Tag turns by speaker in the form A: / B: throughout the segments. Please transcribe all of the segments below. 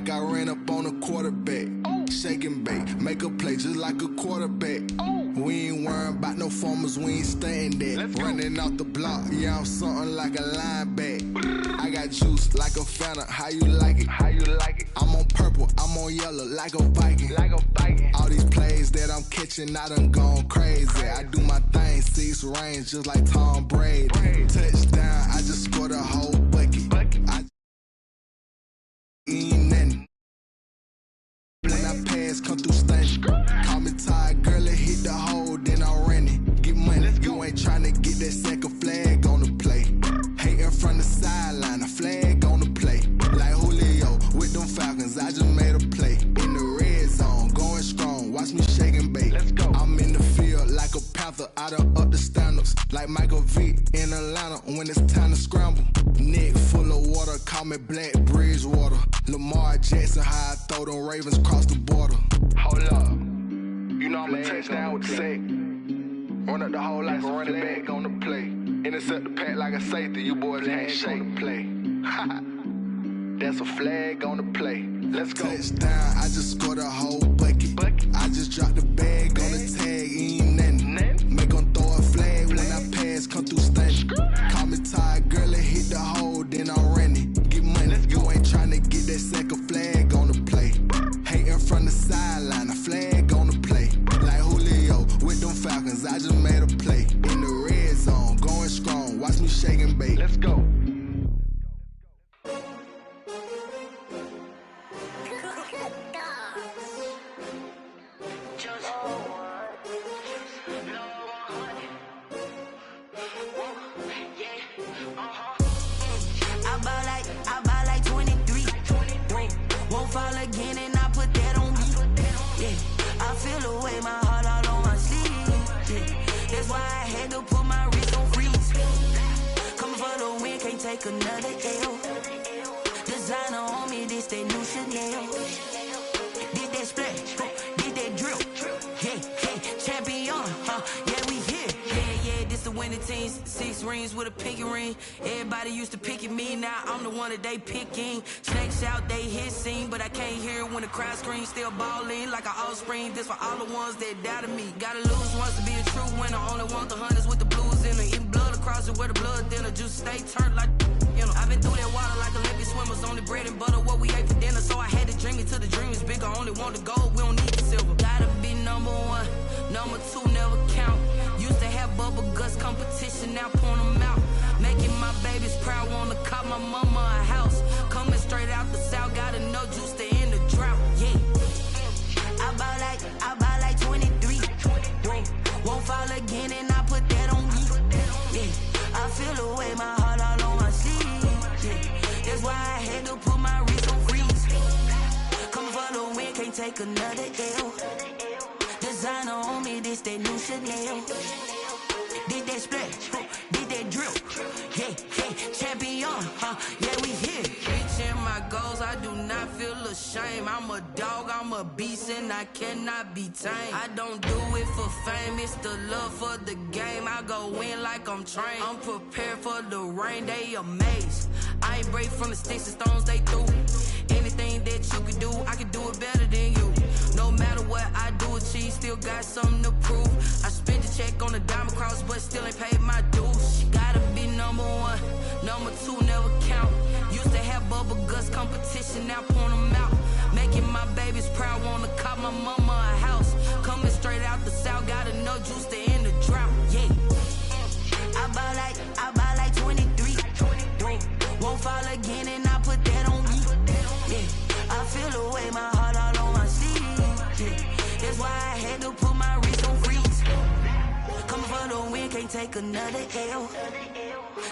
A: like I ran up on a quarterback. Shake and bake, make a play just like a quarterback. We ain't worrying about no formers, we ain't staying there. Running off the block, yeah, I'm something like a linebacker. I got juice like a Fanta, how you like it? How you like it? I'm on purple, I'm on yellow like a Viking. Like a Viking. All these plays that I'm catching, I done gone crazy. I do my thing, 6 range just like Tom Brady. Touchdown, I just scored a whole bucket. I ain't nothing. When I pass, come through stunning. Call me tired, girl, it hit the hole, then I ran it. Get money, you ain't tryna get that second flag on the play. Hating from the sideline, a flag on the play. Like Julio with them Falcons, I just made a play. In the red zone, going strong, watch me shake and bake. I'm in the field like a panther, I done up the standards. Like Michael Vick in Atlanta when it's time to scramble. Neck full of water, call me Black Bridgewater. Lamar Jackson, how I throw them Ravens cross the border. Hold up, you know I'm a touchdown with the sack. Run up the hole like a running back on the play. Intercept the pack like a safety, you boys can't shake the play. That's a flag on the play. Let's go. Touchdown, I just scored a whole bucket. I just dropped the bag on the tag, ain't nothing. Make them throw a flag when I pass, come through stunning. Call me tired, girl, it hit the hole, then I ran it. Get money, you ain't tryna get that second flag on the play. Hating from the sideline, a flag on the play. Like Julio with them Falcons, I just made a play. In the red zone, going strong, watch me shake and bake. Let's go.
B: Fall again and I put that on me. Yeah, I feel the way, my heart all on my sleeve. Yeah, that's why I had to put my wrist on freeze. Coming for the win, can't take another L. Designer on me, this that new Chanel. Did that splash, did that drill. Yeah, yeah, champion, yeah, we here. Yeah, this the winning team. 6 rings with a pinky ring. Everybody used to pick at me, now I'm the one that they picking. Snakes out, they hit scene, but I can't hear it when the crowd screams. Still balling like an offspring. This for all the ones that doubted me. Gotta lose once to be a true winner. Only want the hunters with the blues in it. Eating blood across it where the blood thinner. Juice stay turned like, you know. I've been through that water like Olympic swimmers. Only bread and butter, what we ate for dinner. So I had to dream it till the dream is bigger. Only want the gold, we don't need the silver. Gotta be number 1, number 2 never count. Used to have bubble guts competition, now point them out. Making my babies proud, wanna cop my mama a house. Coming straight out the south, gotta know juice to end the drought. Yeah, I buy like 23. Won't fall again and I put that on me. Yeah, I feel the way, my heart all on my sleeve. Yeah, that's why I had to put my wrist on freeze. Coming for the win, can't take another L. Designer on me, this that new Chanel. Did that splash, did that drill. Yeah, yeah, champion, yeah, we here. Reaching my goals, I do not feel ashamed. I'm a dog, I'm a beast, and I cannot be tamed. I don't do it for fame, it's the love for the game. I go in like I'm trained. I'm prepared for the rain, they amazed. I ain't break from the sticks and stones they threw. Anything that you can do, I can do it better than you. No matter what I do, achieve, still got something to prove. I spent the check on the diamond cross, but still ain't paid my dues. Gotta be number 1, number 2 never count. Used to have bubble guts competition, now point them out. Making my babies proud, wanna cop my mama a house. Coming straight out the south, gotta know juice to end the drought. Yeah, I buy like 23. Won't fall again and I put that on me. Yeah, I feel the way, my heart all on my sleeve. Yeah, that's why I had to put my wrist on freeze. Coming for the win, can't take another L.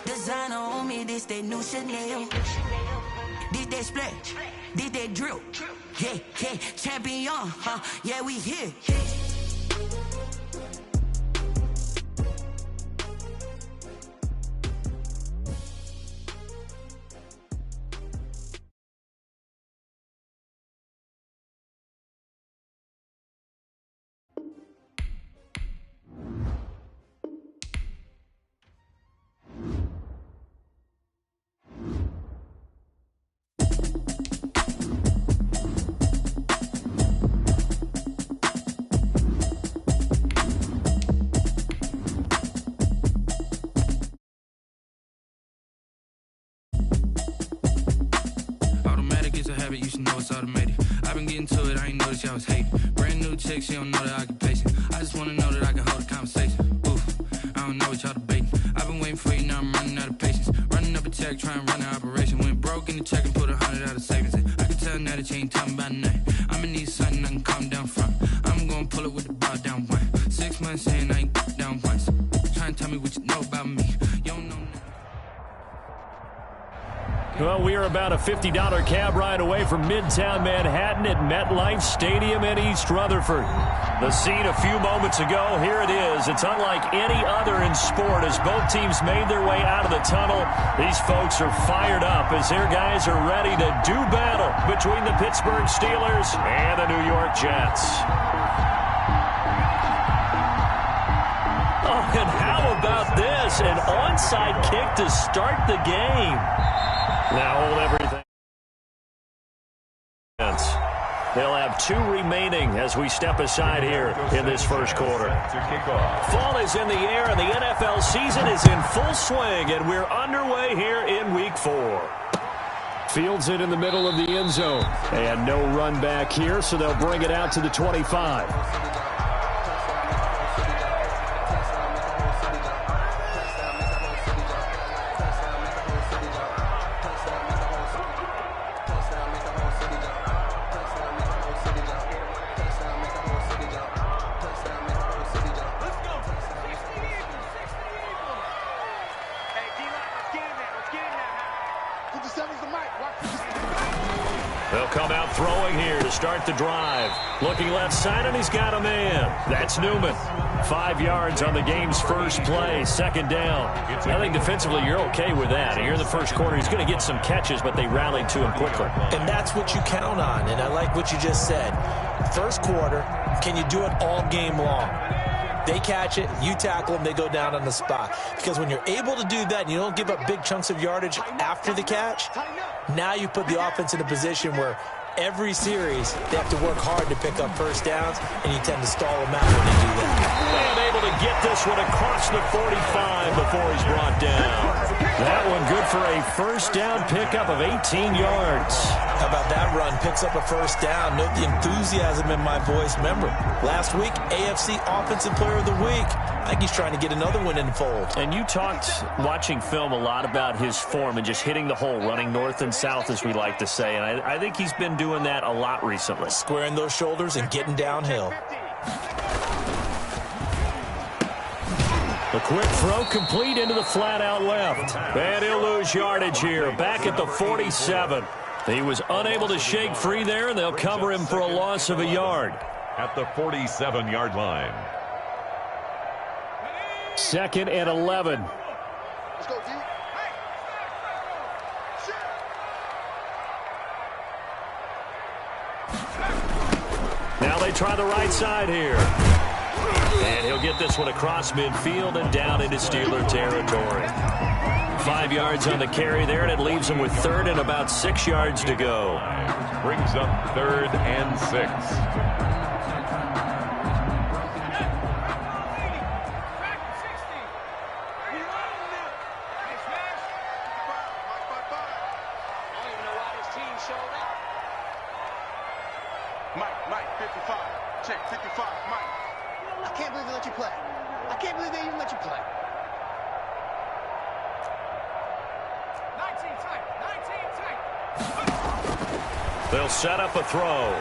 B: Designer on me, this that new Chanel. Did that splash, did that drill. Yeah, yeah, champion, yeah, we here.
C: it's automated. I've been getting to it, I ain't noticed y'all was hating. Brand new chick, she don't know the occupation. I just wanna know that I can hold a conversation. Oof, I don't know what y'all debating. I've been waiting for you, now I'm running out of patience. Running up a check, trying to run an operation. Went broke in the check and put 100 out of savings in. I can tell now that you ain't talking about nothing. I'ma need something I can calm down from. I'm gonna pull it with the bar down one. 6 months saying I ain't down once. Trying to tell me what you know about me. You don't know nothing.
D: Well, we are about a $50 cab ride away from Midtown Manhattan at MetLife Stadium in East Rutherford. The scene a few moments ago, here it is. It's unlike any other in sport as both teams made their way out of the tunnel. These folks are fired up as their guys are ready to do battle between the Pittsburgh Steelers and the New York Jets. Oh, and how about this? An onside kick to start the game. Now hold everything. They'll have 2 remaining as we step aside here in this first quarter. Fall is in the air and the NFL season is in full swing, and we're underway here in Week 4. Fields it in the middle of the end zone. And no run back here, so they'll bring it out to the 25. They'll come out throwing here to start the drive. Looking left side, and he's got a man. That's Newman. 5 yards on the game's first play, second down. I think defensively you're okay with that. Here in the first quarter, he's going to get some catches, but they rallied to him quickly.
E: And that's what you count on, and I like what you just said. First quarter, can you do it all game long? They catch it, you tackle them, they go down on the spot. Because when you're able to do that and you don't give up big chunks of yardage after the catch, now you put the offense in a position where every series they have to work hard to pick up first downs, and you tend to stall them out when you do that.
D: And able to get this one across the 45 before he's brought down. That one good for a first down pickup of 18 yards.
E: How about that run? Picks up a first down. Note the enthusiasm in my voice. Remember, last week, AFC Offensive Player of the Week. I think he's trying to get another one in the fold.
D: And you talked, watching film, a lot about his form and just hitting the hole, running north and south, as we like to say. And I think he's been doing that a lot recently.
E: Squaring those shoulders and getting downhill.
D: The quick throw complete into the flat out left. And he'll lose yardage here, back at the 47. He was unable to shake free there, and they'll cover him for a loss of a yard.
F: At the 47-yard line.
D: 2nd and 11.
A: Let's go, D.
D: Now they try the right side here. And he'll get this one across midfield and down into Steeler territory. 5 yards on the carry there, and it leaves him with 3rd and about 6 yards to go.
F: Brings up 3rd and 6.
A: Mike, 55. Check, 55, Mike. I can't believe they let you play. I can't believe they even let you play.
G: 19 tight.
D: They'll set up a throw.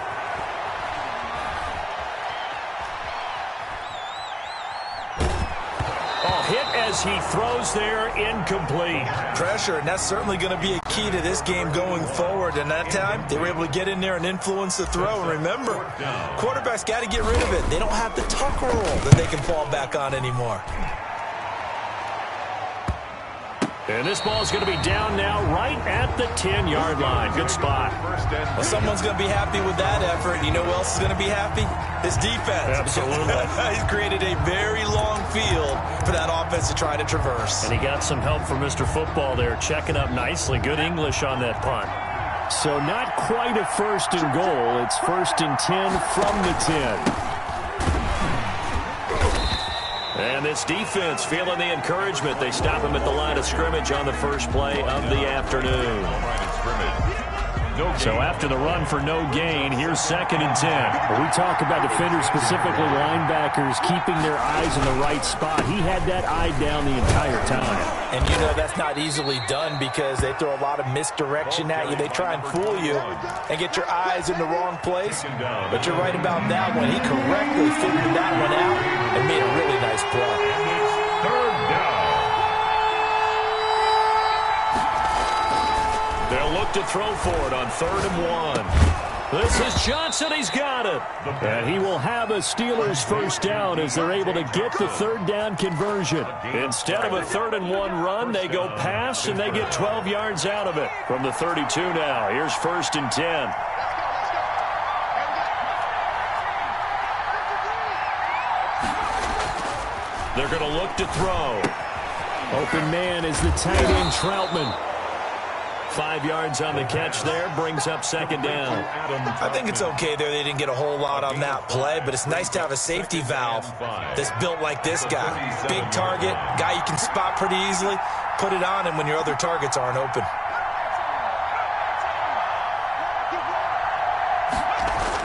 D: Hit as he throws there, incomplete.
E: Pressure, and that's certainly going to be a key to this game going forward. And that time, they were able to get in there and influence the throw. And remember, quarterbacks got to get rid of it. They don't have the tuck rule that they can fall back on anymore.
D: And this ball's going to be down now right at the 10-yard line. Good spot.
E: Well, someone's going to be happy with that effort. You know who else is going to be happy? His defense.
D: Absolutely.
E: He's created a very long field for that offense to try to traverse.
D: And he got some help from Mr. Football there, checking up nicely. Good English on that punt. So not quite a 1st and goal. It's 1st and 10 from the 10. And this defense feeling the encouragement. They stop him at the line of scrimmage on the first play of the afternoon. So after the run for no gain, here's 2nd and 10.
G: Well, we talk about defenders, specifically linebackers, keeping their eyes in the right spot. He had that eye down the entire time.
E: And you know that's not easily done because they throw a lot of misdirection at you. They try and fool you and get your eyes in the wrong place. But you're right about that one. He correctly figured that one out and made a really nice play.
F: 3rd down.
D: They'll look to throw for it on 3rd and 1. This is Johnson. He's got it.
G: And he will have a Steelers first down as they're able to get the 3rd down conversion.
D: Instead of a 3rd and 1 run, they go pass, and they get 12 yards out of it. From the 32 now, here's 1st and 10. They're going to look to throw.
G: Open man is the tight end, Troutman.
D: 5 yards on the catch there, brings up 2nd down.
E: I think it's okay there. They didn't get a whole lot on that play, but it's nice to have a safety valve that's built like this guy. Big target, guy you can spot pretty easily. Put it on him when your other targets aren't open.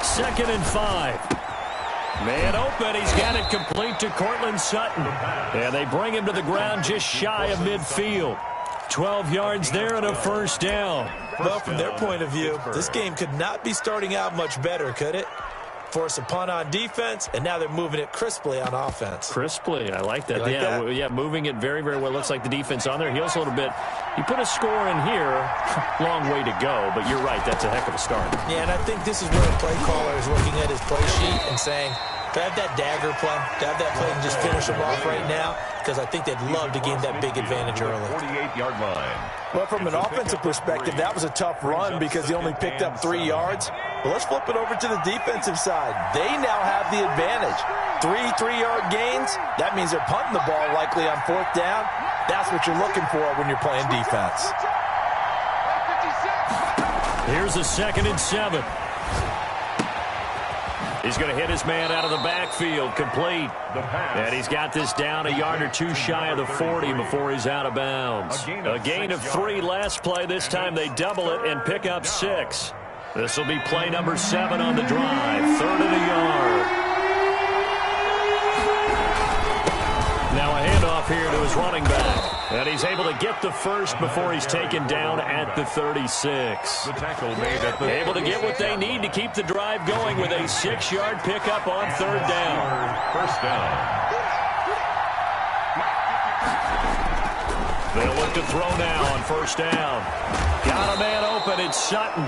D: 2nd and 5. Man open, he's got it complete to Cortland Sutton. And they bring him to the ground just shy of midfield. 12 yards there and a first down.
E: Well, from their point of view, this game could not be starting out much better, could it? Force a punt on defense, and now they're moving it crisply on offense.
D: Crisply, I like that.
E: Like
D: yeah,
E: that?
D: Yeah, moving it very, very well. Looks like the defense on there heals a little bit. You put a score in here, long way to go, but you're right, that's a heck of a start.
E: Yeah, and I think this is where a play caller is looking at his play sheet and saying, to have that dagger play, to have that play and just finish them off right now, because I think they'd love to gain that big advantage early.
F: 48-yard line.
E: Well, from an offensive perspective, that was a tough run because he only picked up 3 yards. But let's flip it over to the defensive side. They now have the advantage. 3-3-yard gains, that means they're punting the ball likely on 4th down. That's what you're looking for when you're playing defense.
D: Here's a 2nd and 7. He's going to hit his man out of the backfield, complete. And he's got this down a yard or two shy of the 40 before he's out of bounds. A gain of 3 last play. This time they double it and pick up 6. This will be play number 7 on the drive. 3rd and a yard. Now a handoff here to his running back. And he's able to get the first before he's taken down at the 36.
F: The tackle made at the
D: Able to get what they need to keep the drive going with a 6-yard pickup on 3rd down.
F: First down.
D: They'll look to throw now on 1st down. Got a man open. It's Sutton.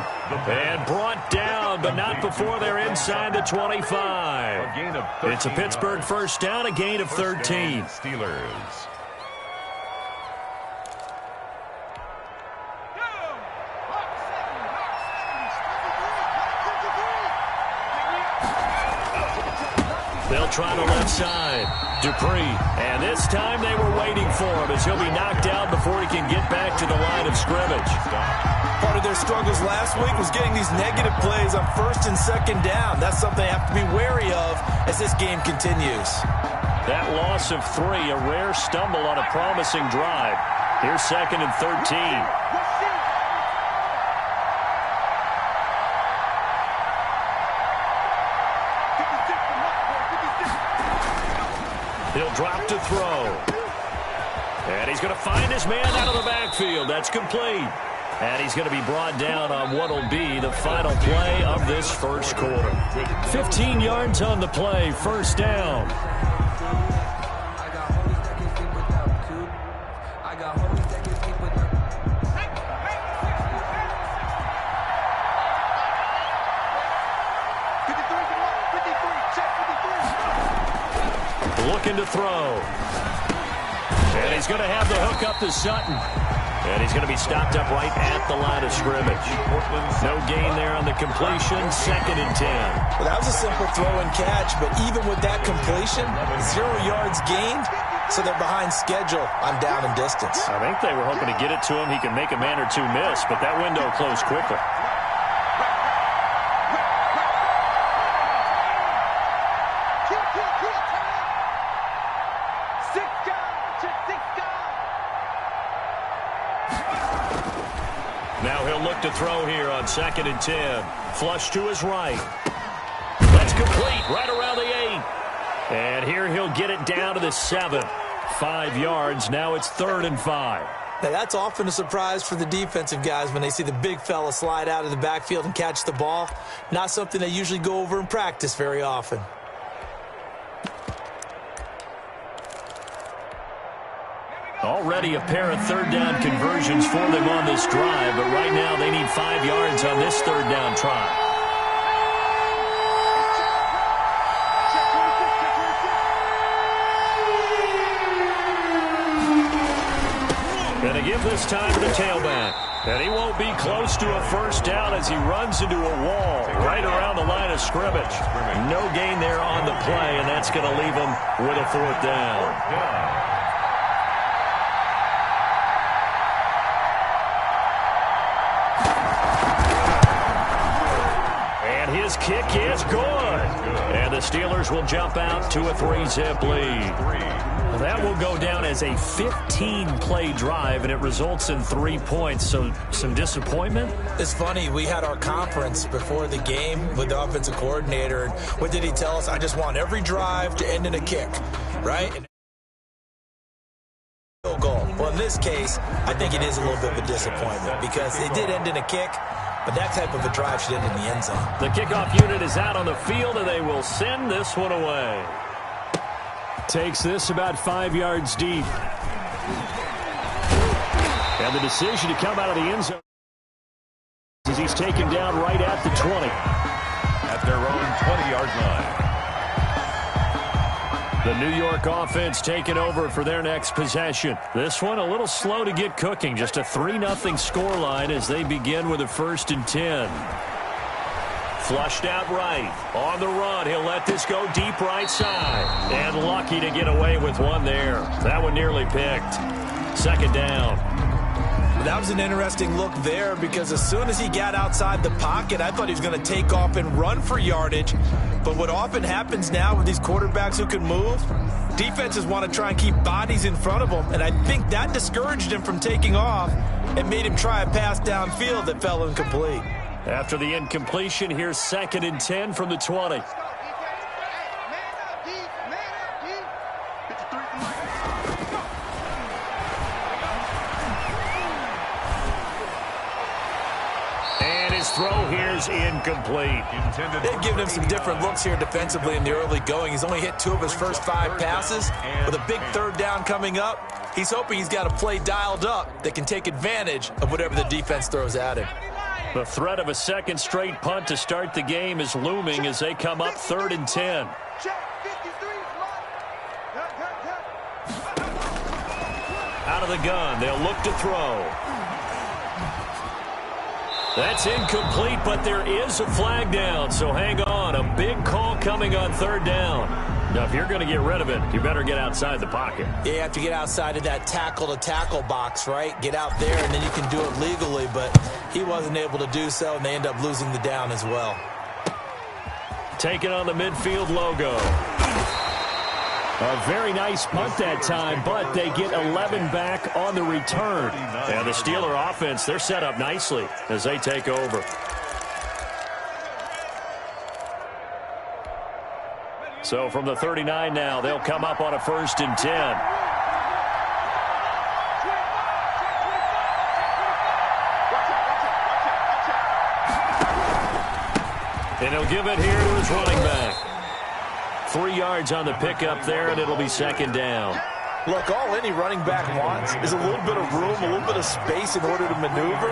D: And brought down, but not before they're inside the 25. It's a Pittsburgh first down, a gain of 13.
F: Steelers.
D: They'll try the left side. Dupree. And this time they were waiting for him as he'll be knocked out before he can get back to the line of scrimmage.
E: Part of their struggles last week was getting these negative plays on 1st and 2nd down. That's something they have to be wary of as this game continues.
D: That loss of 3, a rare stumble on a promising drive. Here's 2nd and 13. He'll drop to throw. And he's going to find his man out of the backfield. That's complete. And he's going to be brought down on what will be the final play of this first quarter. 15 yards on the play, 1st down. Looking to throw. And he's going to have the hook up to Sutton. And he's going to be stopped up right at the line of scrimmage. No gain there on the completion. 2nd and 10.
E: Well, that was a simple throw and catch, but even with that completion, 0 yards gained, so they're behind schedule on down and distance.
D: I think they were hoping to get it to him. He can make a man or two miss, but that window closed quickly. throw here on 2nd and 10. Flush to his right. That's complete right around the 8. And here he'll get it down to the 7. 5 yards. Now it's 3rd and 5.
E: Now, that's often a surprise for the defensive guys when they see the big fella slide out of the backfield and catch the ball. Not something they usually go over in practice very often.
D: Already a pair of 3rd down conversions for them on this drive, but right now they need 5 yards on this 3rd down try. And they give this time to the tailback. And he won't be close to a 1st down as he runs into a wall right around the line of scrimmage. No gain there on the play, and that's going to leave him with a 4th down. His kick is good. And the Steelers will jump out to a 3-zip lead. That will go down as a 15-play drive, and it results in 3 points. So some disappointment?
E: It's funny. We had our conference before the game with the offensive coordinator. And what did he tell us? I just want every drive to end in a kick, right? And goal. Well, in this case, I think it is a little bit of a disappointment because it did end in a kick. But that type of a drive should end in the end zone.
D: The kickoff unit is out on the field, and they will send this one away.
G: Takes this about 5 yards deep. And the decision to come out of the end zone as he's taken down right at the 20.
F: At their own 20-yard line.
D: The New York offense taking over for their next possession. This one a little slow to get cooking. Just a 3-0 scoreline as they begin with a 1st and 10. Flushed out right. On the run. He'll let this go deep right side. And lucky to get away with one there. That one nearly picked. 2nd down.
E: That was an interesting look there because as soon as he got outside the pocket, I thought he was going to take off and run for yardage. But what often happens now with these quarterbacks who can move, defenses want to try and keep bodies in front of them. And I think that discouraged him from taking off and made him try a pass downfield that fell incomplete.
D: After the incompletion, here's 2nd and 10 from the 20. Throw here's incomplete.
E: They've given him some different looks here defensively in the early going. He's only hit 2 of his first 5 passes. With a big 3rd down coming up, he's hoping he's got a play dialed up that can take advantage of whatever the defense throws at him.
D: The threat of a 2nd straight punt to start the game is looming as they come up 3rd and 10. Out of the gun, they'll look to throw. That's incomplete, but there is a flag down, so hang on. A big call coming on 3rd down. Now, if you're going to get rid of it, you better get outside the pocket.
E: Yeah, you have to get outside of that tackle-to-tackle box, right? Get out there, and then you can do it legally, but he wasn't able to do so, and they end up losing the down as well.
D: Taking on the midfield logo.
G: A very nice punt that time, but they get 11 back on the return.
D: And the Steeler offense, they're set up nicely as they take over. So from the 39 now, they'll come up on a 1st and 10. And he'll give it here to his running back. 3 yards on the pickup there, and it'll be 2nd down.
E: Look, all any running back wants is a little bit of room, a little bit of space in order to maneuver.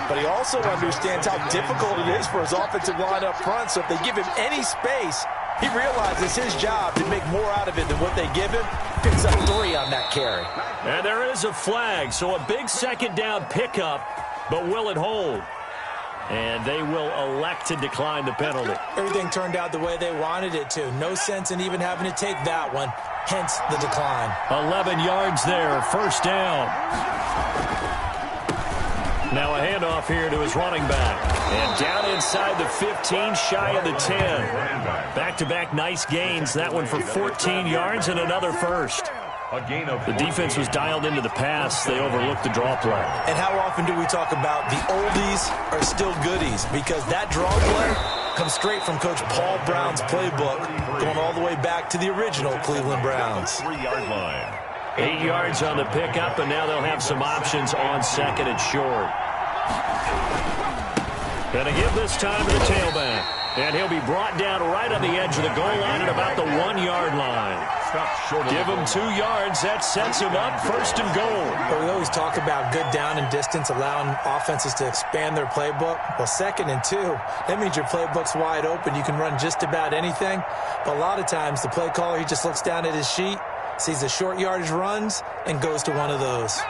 E: But he also understands how difficult it is for his offensive line up front. So if they give him any space, he realizes his job to make more out of it than what they give him. Picks up 3 on that carry.
D: And there is a flag, so a big 2nd down pickup, but will it hold? And they will elect to decline the penalty.
E: Everything turned out the way they wanted it to. No sense in even having to take that one. Hence the decline.
D: 11 yards there. 1st down. Now a handoff here to his running back. And down inside the 15, shy of the 10. Back-to-back nice gains. That one for 14 yards and another 1st.
F: A gain of
D: The defense was dialed into the pass. They overlooked the draw play.
E: And how often do we talk about the oldies are still goodies? Because that draw play comes straight from Coach Paul Brown's playbook, going all the way back to the original Cleveland Browns.
F: 3-yard line.
D: 8 yards on the pickup, and now they'll have some options on second and short. Gonna give this time to the tailback. And he'll be brought down right on the edge of the goal line at about the 1-yard line. Give him 2 yards. That sets him up first and goal.
E: But we always talk about good down and distance, allowing offenses to expand their playbook. Well, 2nd and 2, that means your playbook's wide open. You can run just about anything. But a lot of times, the play caller, he just looks down at his sheet, sees the short yardage runs, and goes to one of those.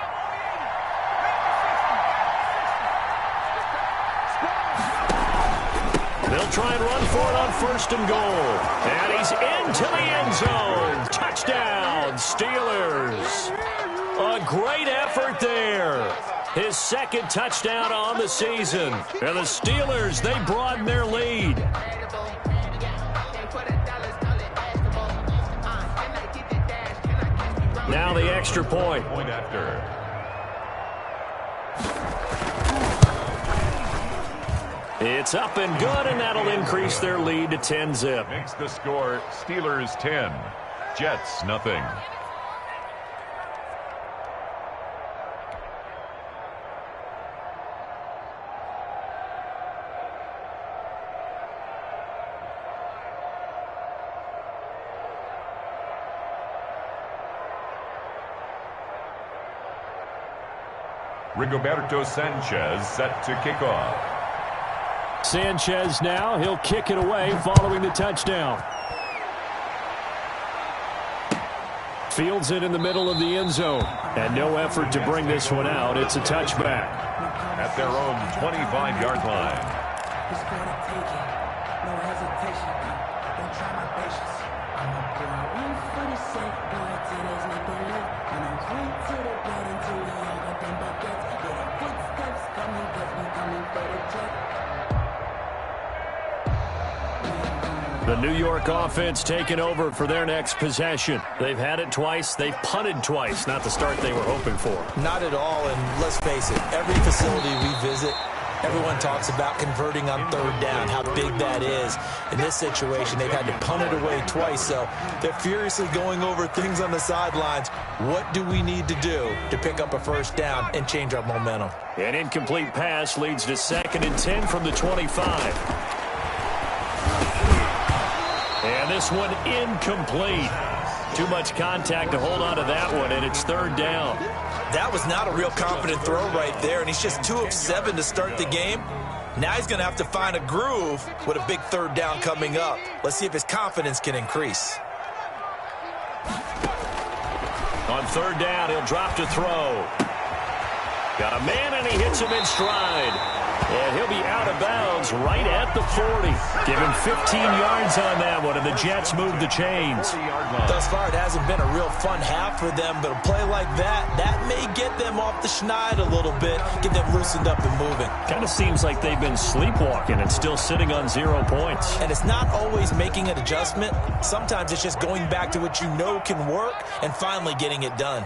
D: They'll try and run for it on first and goal. And he's into the end zone. Touchdown, Steelers. A great effort there. His 2nd touchdown on the season. And the Steelers, they broaden their lead. Now the extra point.
F: Point after.
D: It's up and good, and that'll increase their lead to 10-zip.
F: Makes the score Steelers 10, Jets nothing. Rigoberto Sanchez set to kick off.
D: Sanchez now, he'll kick it away following the touchdown. Fields it in the middle of the end zone. And no effort to bring this one out. It's a touchback.
F: At their own 25-yard line.
B: Just gotta take it. No hesitation. Don't try my patience. I'm a boy. One for the safe. Boy, till there's nothing left. And I'm going to the bed until we all got them buckets. Yeah, the footsteps coming, cause we coming for the jet.
D: The New York offense taking over for their next possession. They've had it twice. They've punted twice. Not the start they were hoping for.
E: Not at all, and let's face it, every facility we visit, everyone talks about converting on 3rd down, how big that is. In this situation, they've had to punt it away twice, so they're furiously going over things on the sidelines. What do we need to do to pick up a 1st down and change our momentum?
D: An incomplete pass leads to 2nd and 10 from the 25. And this one incomplete. Too much contact to hold on to that one, and it's 3rd down.
E: That was not a real confident throw right there, and he's just 2 of 7 to start the game. Now he's going to have to find a groove with a big 3rd down coming up. Let's see if his confidence can increase.
D: On 3rd down, he'll drop to throw. Got a man, and he hits him in stride. And he'll be out of bounds right at the 40. Give him 15 yards on that one, and the Jets move the chains.
E: Thus far, it hasn't been a real fun half for them, but a play like that may get them off the schneid a little bit, get them loosened up and moving.
D: Kind of seems like they've been sleepwalking and still sitting on 0 points.
E: And it's not always making an adjustment. Sometimes it's just going back to what you know can work and finally getting it done.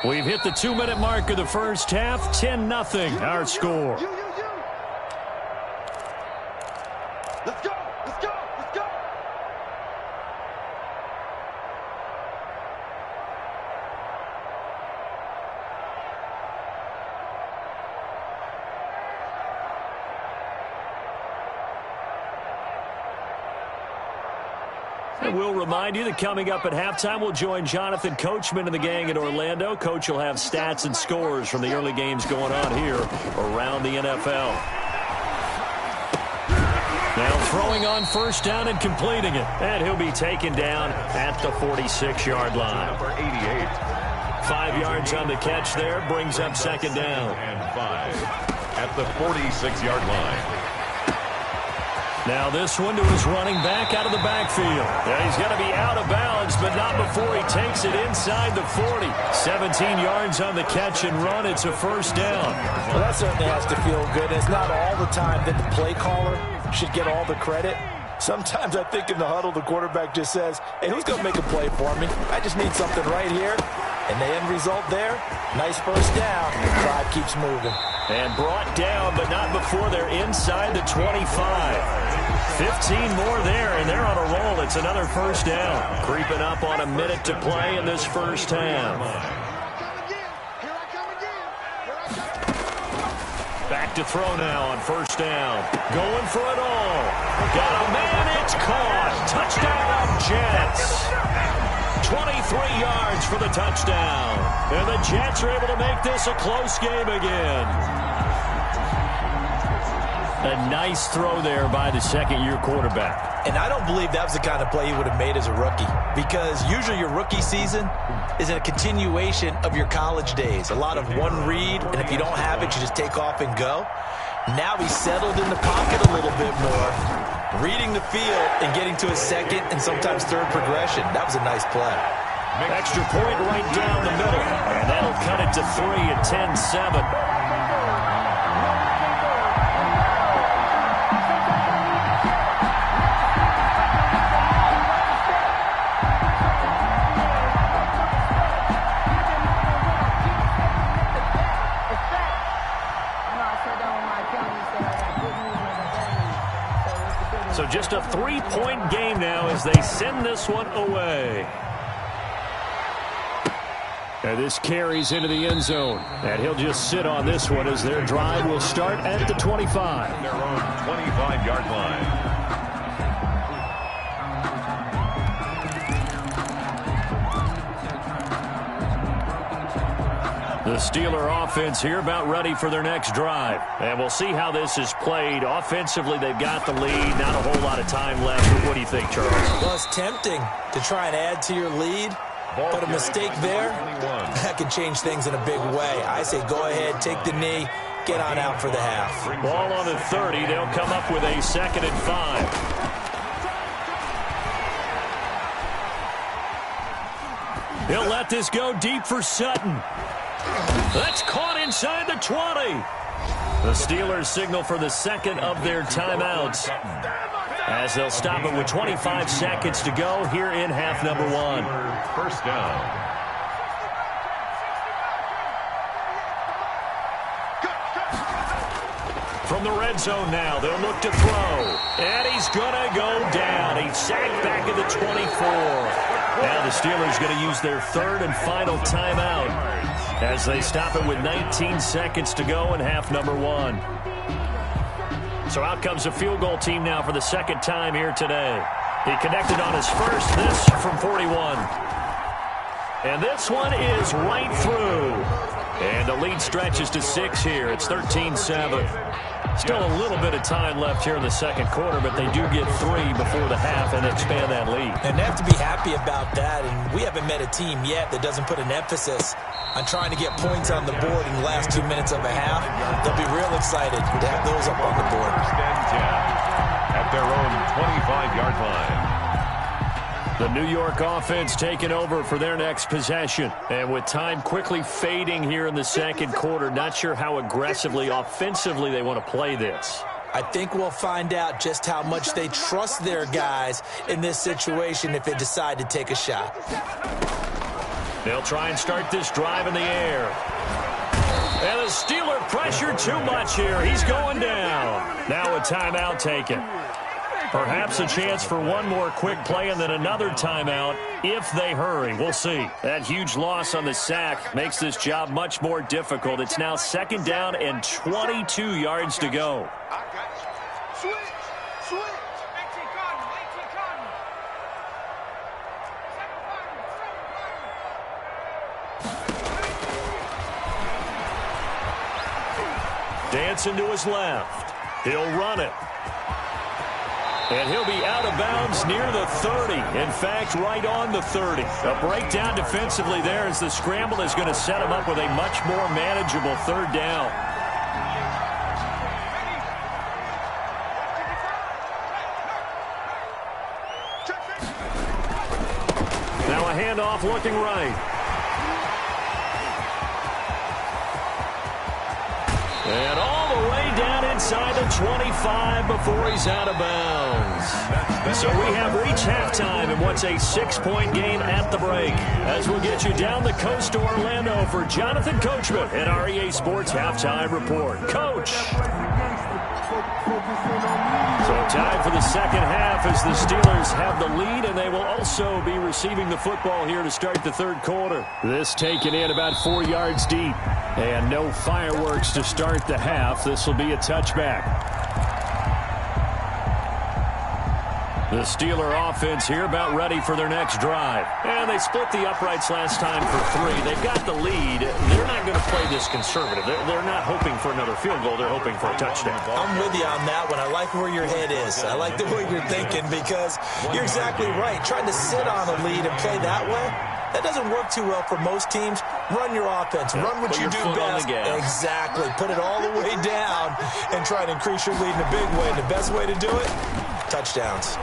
D: We've hit the 2-minute mark of the first half. 10-0, our score.
A: Let's go! Let's go! Let's go!
D: And we'll remind you that coming up at halftime, we'll join Jonathan Coachman and the gang in Orlando. Coach will have stats and scores from the early games going on here around the NFL. Now throwing on 1st down and completing it. And he'll be taken down at the 46-yard line.
F: Number 88.
D: 5 yards on the catch there, brings up 2nd down.
F: And 5 at the 46-yard line.
D: Now this one to his running back out of the backfield. Yeah, he's going to be out of bounds, but not before he takes it inside the 40. 17 yards on the catch and run. It's a 1st down.
E: Well, that certainly has to feel good. It's not all the time that the play caller should get all the credit. Sometimes I think in the huddle, the quarterback just says, hey, who's going to make a play for me? I just need something right here. And the end result there, nice first down. Drive keeps moving.
D: And brought down, but not before they're inside the 25. 15 more there, and they're on a roll. It's another first down. Creeping up on a minute to play in this first half. Back to throw now on first down. Going for it all. Got a man, it's caught. Touchdown, Jets. 23 yards for the touchdown. And the Jets are able to make this a close game again. A nice throw there by the second-year quarterback.
E: And I don't believe that was the kind of play he would have made as a rookie, because usually your rookie season is a continuation of your college days. A lot of one read, and if you don't have it, you just take off and go. Now he's settled in the pocket a little bit more, reading the field and getting to his second and sometimes third progression. That was a nice play.
D: Extra point right down the middle, and that'll cut it to 3 at 10-7. So just a 3-point game now as they send this one away. And this carries into the end zone. And he'll just sit on this one as their drive will start at the 25.
F: Their own 25-yard line.
D: The Steeler offense here about ready for their next drive. And we'll see how this is played. Offensively, they've got the lead. Not a whole lot of time left. What do you think, Charles?
E: Well, it's tempting to try and add to your lead, but a mistake there, that can change things in a big way. I say go ahead, take the knee, get on out for the half.
D: Ball on the 30. They'll come up with a 2nd and 5. He'll let this go deep for Sutton. That's caught inside the 20. The Steelers signal for the second of their timeouts as they'll stop it with 25 seconds to go here in half number 1.
F: First down.
D: From the red zone now, they'll look to throw. And he's going to go down. He's sacked back at the 24. Now the Steelers going to use their third and final timeout as they stop it with 19 seconds to go in half number 1. So out comes a field goal team now for the second time here today. He connected on his first, this from 41. And this one is right through. And the lead stretches to 6 here. It's 13-7. Still a little bit of time left here in the second quarter, but they do get 3 before the half and expand that lead.
E: And they have to be happy about that, and we haven't met a team yet that doesn't put an emphasis on trying to get points on the board in the last 2 minutes of a half. They'll be real excited to have those up on the board.
F: At their own 25-yard line.
D: The New York offense taking over for their next possession. And with time quickly fading here in the second quarter, not sure how aggressively, offensively they want to play this.
E: I think we'll find out just how much they trust their guys in this situation if they decide to take a shot.
D: They'll try and start this drive in the air. And the Steeler pressure too much here. He's going down. Now a timeout taken. Perhaps a chance for one more quick play and then another timeout if they hurry. We'll see. That huge loss on the sack makes this job much more difficult. It's now second down and 22 yards to go. Dancing to his left. He'll run it. And he'll be out of bounds near the 30. In fact, right on the 30. A breakdown defensively there as the scramble is going to set him up with a much more manageable third down. Now a handoff looking right. And all the way down inside the 25 before he's out of bounds. So we have reached halftime in what's a 6-point game at the break. As we'll get you down the coast to Orlando for Jonathan Coachman at REA Sports Halftime Report. Coach. So time for the second half as the Steelers have the lead, and they will also be receiving the football here to start the third quarter. This taken in about 4 yards deep. And no fireworks to start the half. This will be a touchback. The Steeler offense here about ready for their next drive. And they split the uprights last time for 3. They've got the lead. They're not going to play this conservative. They're not hoping for another field goal. They're hoping for a touchdown.
E: I'm with you on that one. I like where your head is. I like the way you're thinking because you're exactly right. Trying to sit on a lead and play that way, that doesn't work too well for most teams. Run your offense. Run what you do best. Exactly. Put it all the way down and try to increase your lead in a big way. And the best way to do it, touchdowns.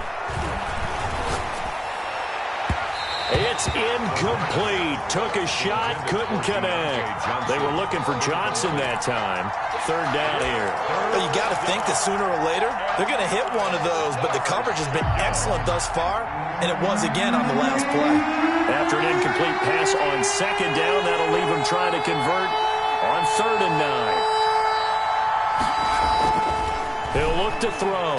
D: It's incomplete. Took a shot, couldn't connect. They were looking for Johnson that time. Third down here.
E: But you got to think that sooner or later, they're going to hit one of those. But the coverage has been excellent thus far, and it was again on the last play.
D: After an incomplete pass on second down, that'll leave him trying to convert on 3rd and 9. He'll look to throw.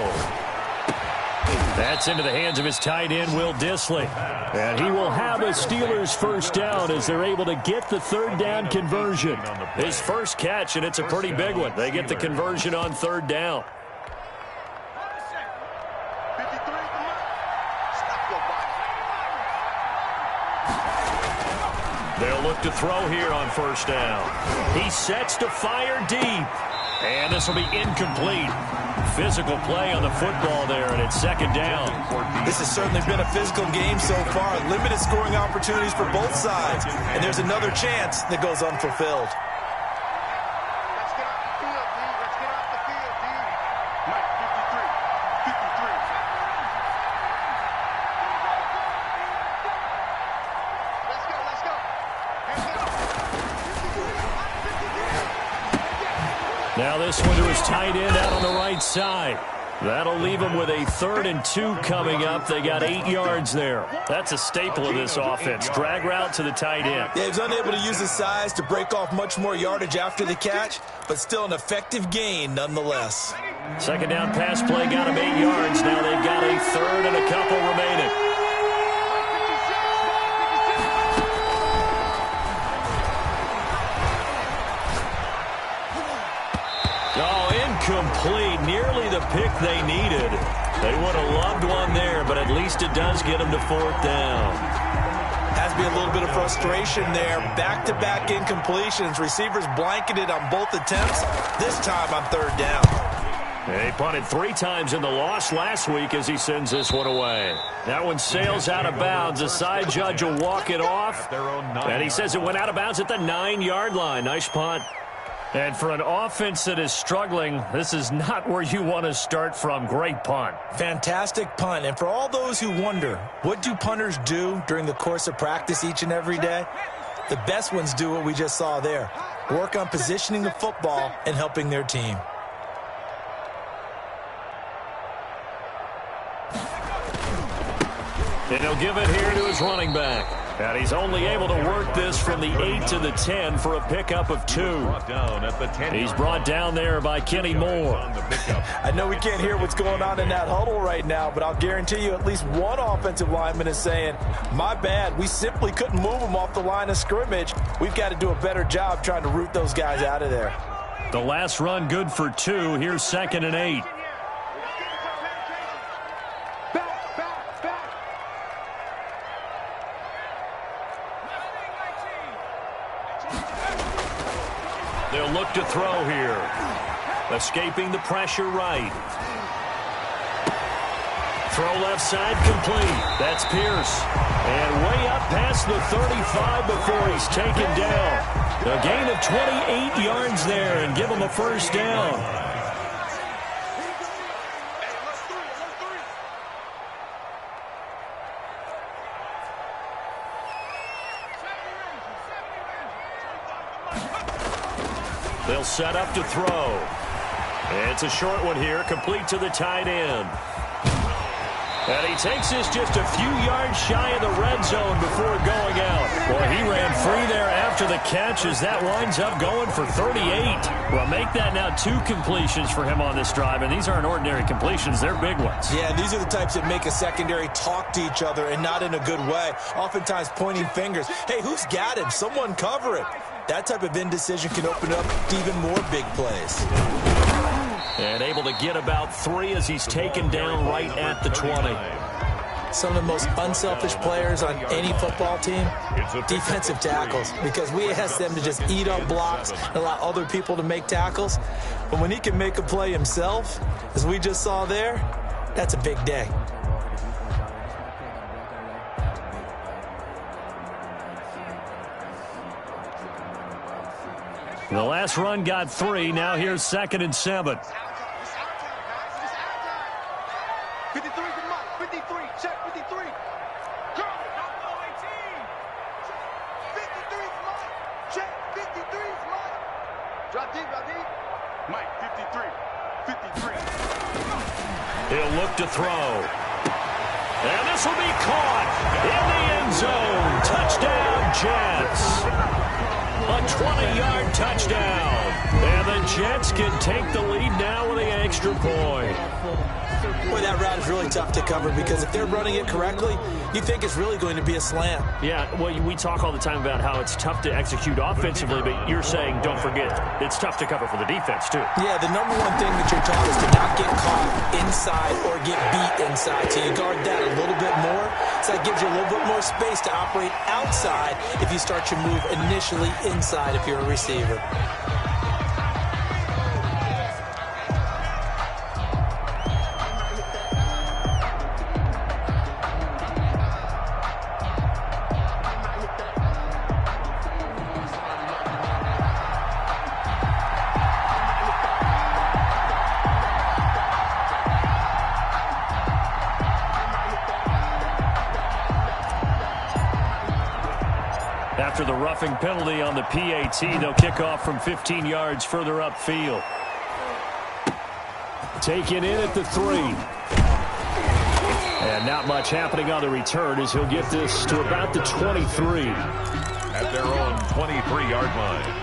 D: That's into the hands of his tight end, Will Dissly. And he will have a Steelers first down as they're able to get the 3rd down conversion. His first catch, and it's a pretty big one. They get the conversion on 3rd down. They'll look to throw here on 1st down. He sets to fire deep. And this will be incomplete. Physical play on the football there, and it's 2nd down.
E: This has certainly been a physical game so far. Limited scoring opportunities for both sides. And there's another chance that goes unfulfilled.
H: Let's get off the field, D. Let's get off the field, D. Mike, 53. 53. Let's go, let's go. Hands it up.
D: Now this one to his tight end out on the right side. That'll leave him with a 3rd and 2 coming up. They got 8 yards there. That's a staple of this offense. Drag route to the tight end.
E: Yeah, he was unable to use his size to break off much more yardage after the catch, but still an effective gain nonetheless.
D: 2nd down pass play got him 8 yards. Now they've got a 3rd and a couple remaining. Complete, nearly the pick they needed. They would have loved one there, but at least it does get them to 4th down.
E: Has to be a little bit of frustration there. Back-to-back incompletions. Receivers blanketed on both attempts, this time on 3rd down.
D: He punted 3 times in the loss last week as he sends this one away. That one sails out of bounds. The side judge will walk it off, and he says it went out of bounds at the 9-yard line. Nice punt. And for an offense that is struggling, this is not where you want to start from. Great punt.
E: Fantastic punt. And for all those who wonder, what do punters do during the course of practice each and every day? The best ones do what we just saw there. Work on positioning the football and helping their team.
D: And he'll give it here to his running back. And he's only able to work this from the 8 to the 10 for a pickup of 2. He's brought down there by Kenny Moore.
E: I know we can't hear what's going on in that huddle right now, but I'll guarantee you at least one offensive lineman is saying, my bad, we simply couldn't move them off the line of scrimmage. We've got to do a better job trying to root those guys out of there.
D: The last run good for 2. Here's 2nd and 8. They'll look to throw here. Escaping the pressure right. Throw left side complete. That's Pierce. And way up past the 35 before he's taken down. A gain of 28 yards there and give him a first down. They'll set up to throw. It's a short one here, complete to the tight end. And he takes this just a few yards shy of the red zone before going out. Well, he ran free there after the catch as that winds up going for 38. Well, make that now 2 completions for him on this drive, and these aren't ordinary completions. They're big ones.
E: Yeah, these are the types that make a secondary talk to each other and not in a good way. Oftentimes pointing fingers. Hey, who's got him? Someone cover it. That type of indecision can open up even more big plays.
D: And able to get about 3 as he's taken down right at the 20.
E: Some of the most unselfish players on any football team, defensive tackles, because we ask them to just eat up blocks and allow other people to make tackles. But when he can make a play himself, as we just saw there, that's a big day.
D: The last run got 3. Now here's 2nd and 7.
H: 53 is the mark. 53. Check 53. Go. 53 is mark. Check 53 is mark. Drop deep, drop deep. Mike, 53. 53.
D: He'll look to throw. And this will be caught in the end zone. Touchdown, Jets. A 20-yard touchdown. And the Jets can take the lead now with an extra point.
E: Boy, that route is really tough to cover because if they're running it correctly, you think it's really going to be a slant.
D: Yeah, well, we talk all the time about how it's tough to execute offensively, but you're saying, don't forget, it's tough to cover for the defense, too.
E: Yeah, the number one thing that you're taught is to not get caught inside or get beat inside. So you guard that a little bit more. So that gives you a little bit more space to operate outside if you start your move initially inside if you're a receiver.
D: After the roughing penalty on the PAT, they'll kick off from 15 yards further upfield. Taken in at the 3. And not much happening on the return as he'll get this to about the 23.
F: At their own 23-yard line.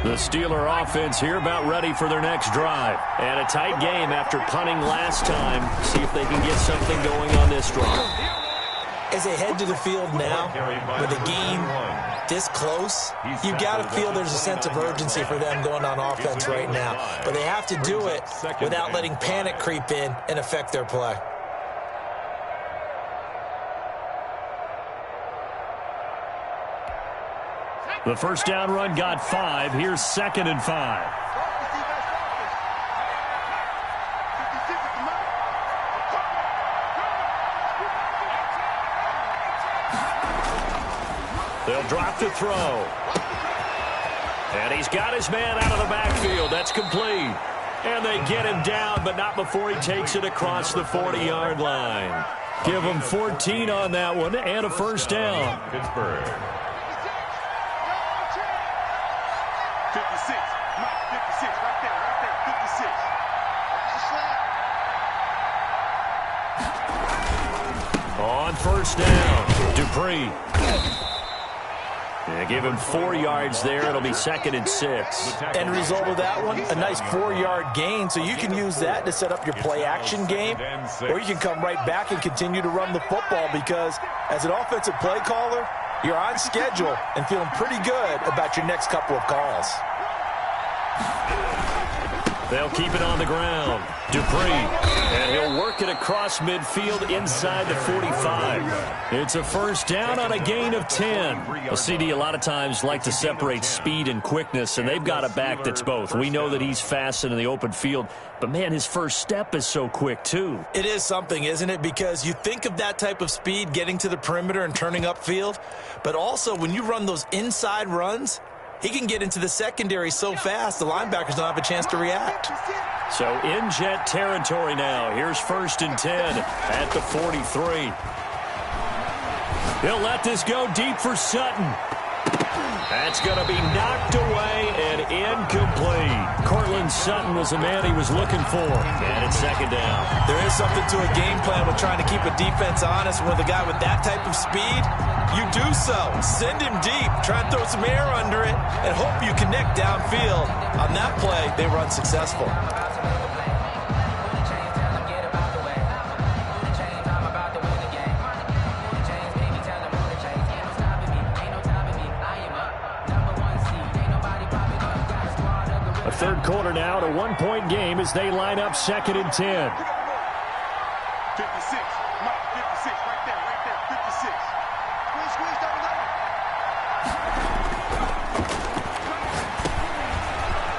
D: The Steeler offense here about ready for their next drive. And a tight game after punting last time. See if they can get something going on this drive.
E: As they head to the field now, with the game this close, you've got to feel there's a sense of urgency for them going on offense right now. But they have to do it without letting panic creep in and affect their play.
D: The first down run got 5. Here's 2nd and 5. They'll drop to throw. And he's got his man out of the backfield. That's complete. And they get him down, but not before he takes it across the 40-yard line. Give him 14 on that one and a first down.
F: Pittsburgh.
H: 56. Mike, 56. Right there. 56.
D: On first down, Dupree. Yeah, give him 4 yards there. It'll be 2nd and 6.
E: End result of that one, a nice 4-yard gain. So you can use that to set up your play-action game, or you can come right back and continue to run the football because as an offensive play caller, you're on schedule and feeling pretty good about your next couple of calls.
D: They'll keep it on the ground. Dupree. And he'll work it across midfield inside the 45. It's a first down on a gain of 10. Well, CD, a lot of times like to separate speed and quickness, and they've got a back that's both. We know that he's fast in the open field, but, man, his first step is so quick, too.
E: It is something, isn't it? Because you think of that type of speed getting to the perimeter and turning upfield, but also when you run those inside runs, he can get into the secondary so fast, the linebackers don't have a chance to react.
D: So in jet territory now. Here's 1st and 10 at the 43. He'll let this go deep for Sutton. That's going to be knocked away and incomplete. Cortland Sutton was the man he was looking for. And it's 2nd down.
E: There is something to a game plan with trying to keep a defense honest. With a guy with that type of speed, you do so. Send him deep. Try and throw some air under it and hope you connect downfield. On that play, they were unsuccessful.
D: Third quarter now, a 1-point game as they line up 2nd and 10.
H: 56. Mike, 56. Right there. 56. Squeeze, double.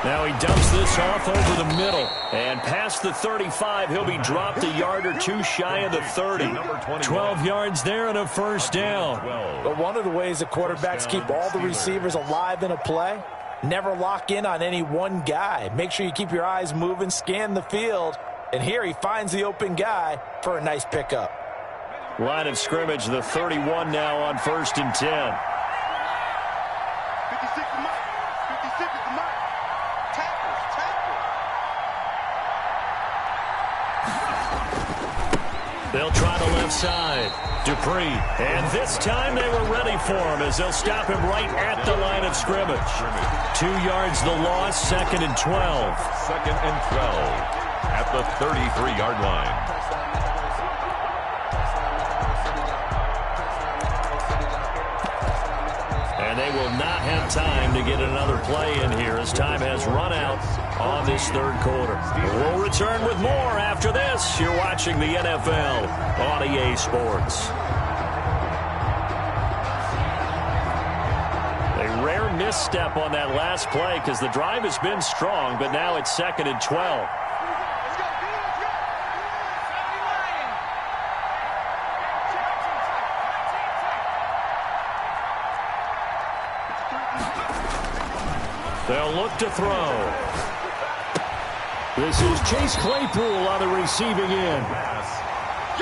D: Now he dumps this off over the middle. And past the 35, he'll be dropped a yard or two shy of the 30. 12 yards there and a 1st down.
E: But one of the ways that quarterbacks keep all the receivers alive in a play, never lock in on any one guy. Make sure you keep your eyes moving, scan the field. And here he finds the open guy for a nice pickup.
D: Line of scrimmage, the 31 now on 1st and 10.
H: 56 to Mike. 56 is the Mike. Tackles.
D: They'll try the left side. Dupree. And this time they were ready for him as they'll stop him right at the line of scrimmage. 2 yards the loss, 2nd and 12.
F: 2nd and 12 at the 33-yard line.
D: And they will not have time to get another play in here as time has run out on this 3rd quarter. We'll return with more after this. You're watching the NFL on EA Sports. A rare misstep on that last play because the drive has been strong, but now it's 2nd and 12. They'll look to throw. This is Chase Claypool on the receiving end.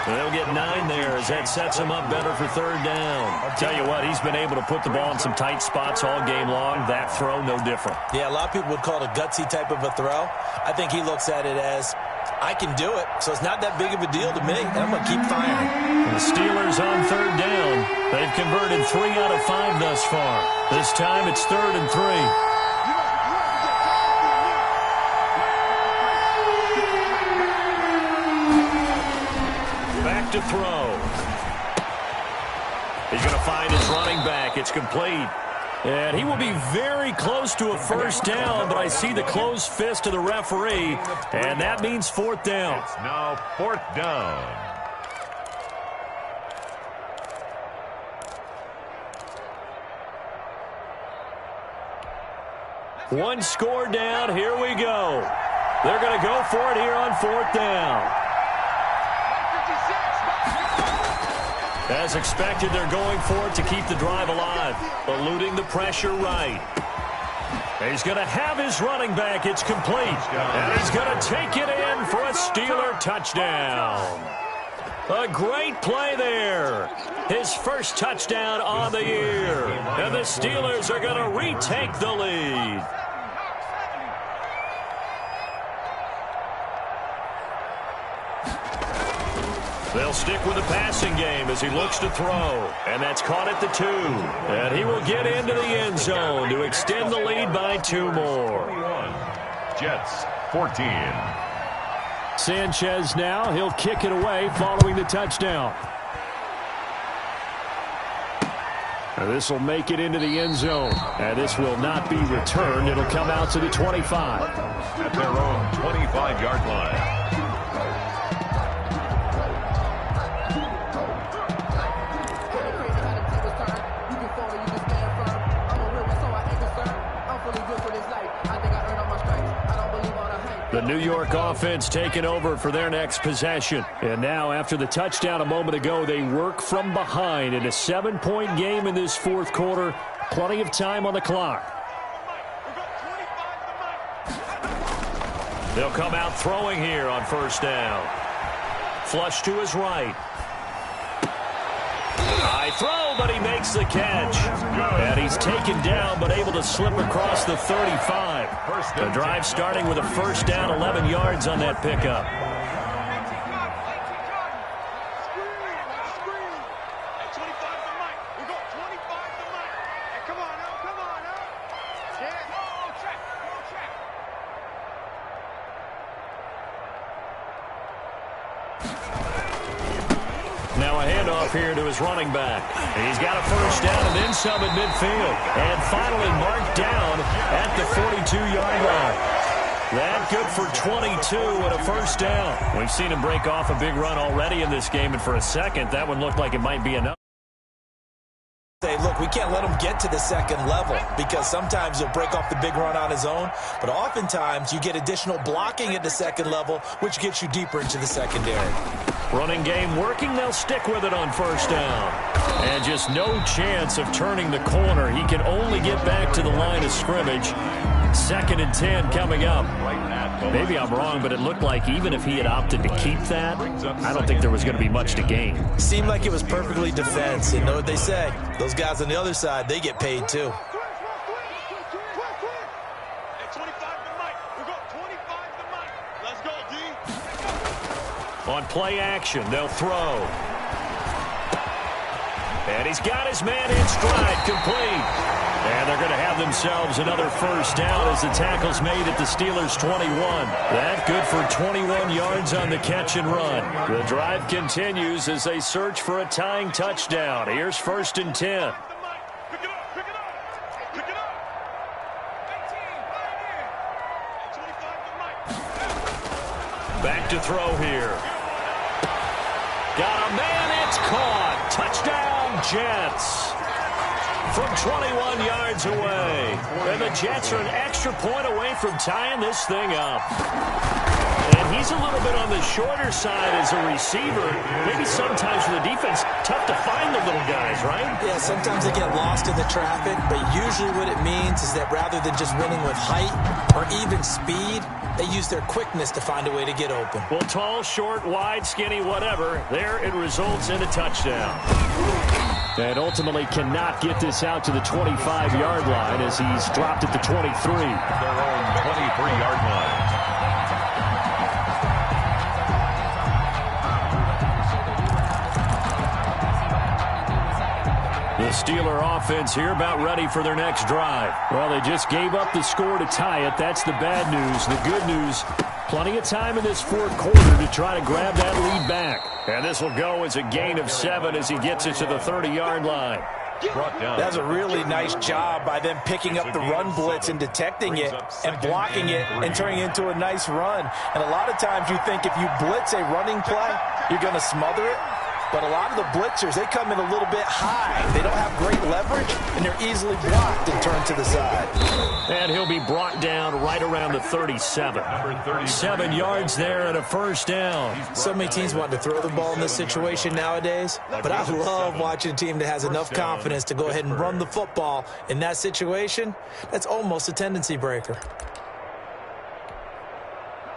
D: They'll get 9 there as that sets him up better for 3rd down. I'll tell you what, he's been able to put the ball in some tight spots all game long. That throw, no different.
E: Yeah, a lot of people would call it a gutsy type of a throw. I think he looks at it as, I can do it, so it's not that big of a deal to me, and I'm going to keep firing.
D: The Steelers on 3rd down. They've converted 3 out of 5 thus far. This time it's 3rd and 3. To throw. He's going to find his running back. It's complete. And he will be very close to a 1st down, but I see the closed fist of the referee, and that means 4th down.
F: It's now 4th down.
D: One score down. Here we go. They're going to go for it here on 4th down. As expected, they're going for it to keep the drive alive, eluding the pressure right. He's going to have his running back. It's complete. And he's going to take it in for a Steeler touchdown. A great play there. His 1st touchdown on the year. And the Steelers are going to retake the lead. They'll stick with the passing game as he looks to throw. And that's caught at the 2. And he will get into the end zone to extend the lead by 2 more.
F: Jets, 14.
D: Sanchez now. He'll kick it away following the touchdown. And this will make it into the end zone. And this will not be returned. It'll come out to the 25.
F: At their own 25-yard line.
D: The New York offense taking over for their next possession. And now, after the touchdown a moment ago, they work from behind in a 7-point game in this 4th quarter. Plenty of time on the clock. They'll come out throwing here on first down. Flush to his right. High throw, but he makes the catch. And he's taken down, but able to slip across the 35. The drive starting with a first down, 11 yards on that pickup. Now a handoff here to his running back. He's got a first down and then some at midfield. And finally marked down at the 42-yard line. That good for 22 and a first down. We've seen him break off a big run already in this game, and for a second, that one looked like it might be enough.
E: Say, look, we can't let him get to the second level because sometimes he'll break off the big run on his own, but oftentimes you get additional blocking at the second level, which gets you deeper into the secondary.
D: Running game working. They'll stick with it on first down. And just no chance of turning the corner. He can only get back to the line of scrimmage. 2nd and 10 coming up. Maybe I'm wrong, but it looked like even if he had opted to keep that, I don't think there was going to be much to gain.
E: Seemed like it was perfectly defense. And know what they say? Those guys on the other side, they get paid too.
D: On play action, they'll throw. And he's got his man in stride, complete. And they're going to have themselves another first down as the tackle's made at the Steelers' 21. That good for 21 yards on the catch and run. The drive continues as they search for a tying touchdown. Here's 1st and 10. Back to throw here. Got a man, it's caught. Touchdown, Jets. From 21 yards away. And the Jets are an extra point away from tying this thing up. And he's a little bit on the shorter side as a receiver. Maybe sometimes for the defense, tough to find the little guys, right?
E: Yeah, sometimes they get lost in the traffic, but usually what it means is that rather than just winning with height or even speed, they use their quickness to find a way to get open.
D: Well, tall, short, wide, skinny, whatever, there it results in a touchdown. And ultimately cannot get this out to the 25-yard line as he's dropped at the 23.
F: Their own 23-yard line.
D: The Steeler offense here about ready for their next drive. Well, they just gave up the score to tie it. That's the bad news. The good news, plenty of time in this fourth quarter to try to grab that lead back. And this will go as a gain of 7 as he gets it to the 30-yard line.
E: That's a really nice job by them picking up the run blitz and detecting it and blocking it and turning it into a nice run. And a lot of times you think if you blitz a running play, you're going to smother it. But a lot of the blitzers, they come in a little bit high. They don't have great leverage, and they're easily blocked and turned to the side.
D: And he'll be brought down right around the 37. 7 yards there and a first down.
E: So many teams want to throw the ball in this situation nowadays, but I love watching a team that has enough confidence to go ahead and run the football in that situation. That's almost a tendency breaker.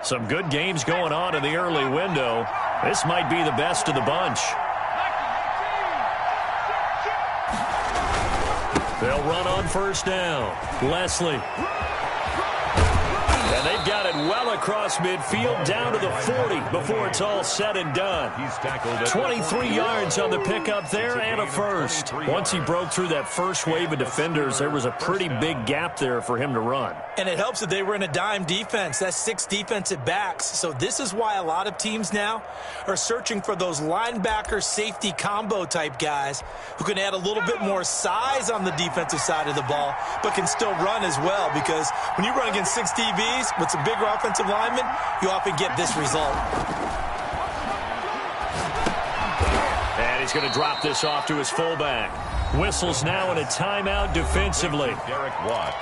D: Some good games going on in the early window. This might be the best of the bunch. They'll run on first down. Leslie. And they've got it well across midfield down to the 40 before it's all said and done. 23 yards on the pickup there and a first. Once he broke through that first wave of defenders, there was a pretty big gap there for him to run.
E: And it helps that they were in a dime defense. That's 6 defensive backs. So this is why a lot of teams now are searching for those linebacker safety combo type guys who can add a little bit more size on the defensive side of the ball, but can still run as well, because when you run against 6 DBs with some bigger offensive linemen, you often get this result.
D: And he's going to drop this off to his fullback. Whistles now in a timeout defensively.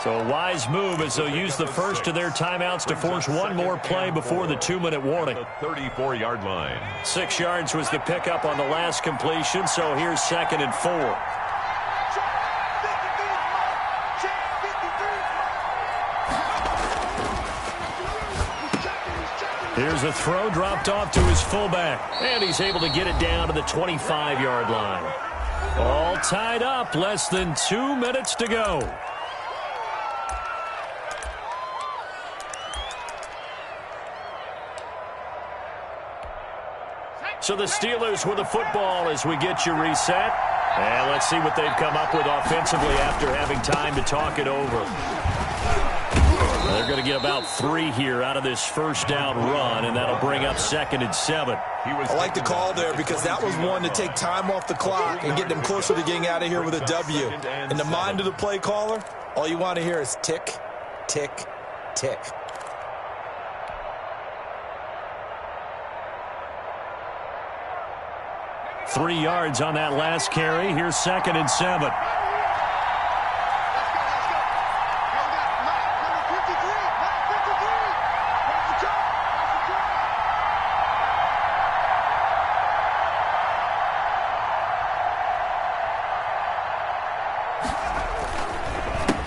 D: So a wise move as they'll use the first of their timeouts to force one more play before the 2-minute warning.
F: 34-yard line.
D: 6 yards was the pickup on the last completion, so here's 2nd and 4. Here's a throw dropped off to his fullback. And he's able to get it down to the 25-yard line. All tied up. Less than 2 minutes to go. So the Steelers with the football as we get you reset. And let's see what they've come up with offensively after having time to talk it over. They're going to get about 3 here out of this first down run, and that'll bring up 2nd and 7.
E: I like the call there because that was one to take time off the clock and get them closer to getting out of here with a W. In the mind of the play caller, all you want to hear is tick, tick, tick.
D: Three yards on that last carry. Here's 2nd and 7.